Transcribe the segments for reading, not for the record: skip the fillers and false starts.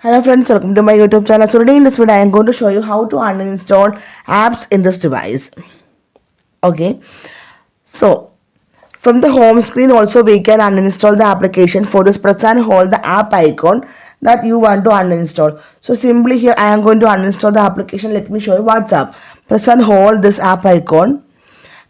Hello friends, welcome to my YouTube channel. So today in this video I am going to show you how to uninstall apps in this device. Okay, so from the home screen also we can uninstall the application. For this, press and hold the app icon that you want to uninstall. So simply here I am going to uninstall the application. Let me show you WhatsApp. Press and hold this app icon.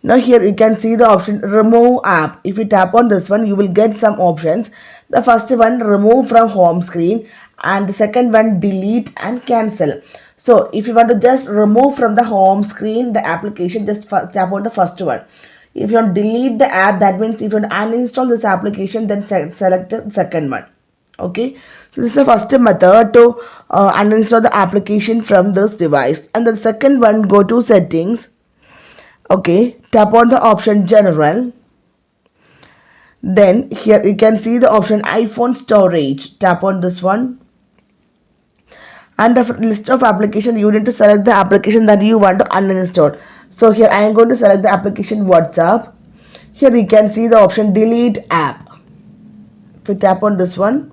Now here you can see the option remove app. If you tap on this one, you will get some options. The first one, remove from home screen, and the second one, delete and cancel. So if you want to just remove from the home screen the application, just tap on the first one. If you want to delete the app, that means if you want to uninstall this application, then select the second one. Okay, so this is the first method to uninstall the application from this device. And the second one, go to settings. Okay, tap on the option general. Then here you can see the option iPhone storage. Tap on this one. And the list of application, you need to select the application that you want to uninstall. So here I am going to select the application WhatsApp. Here you can see the option delete app. If you tap on this one,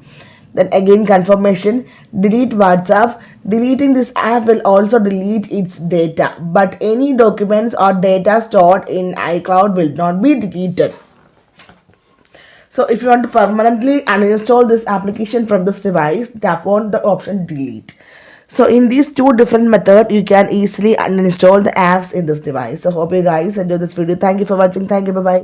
then again confirmation, delete WhatsApp. Deleting this app will also delete its data, but any documents or data stored in iCloud will not be deleted. So if you want to permanently uninstall this application from this device, tap on the option delete. So in these two different methods, you can easily uninstall the apps in this device. So hope you guys enjoy this video. Thank you for watching. Thank you. Bye bye.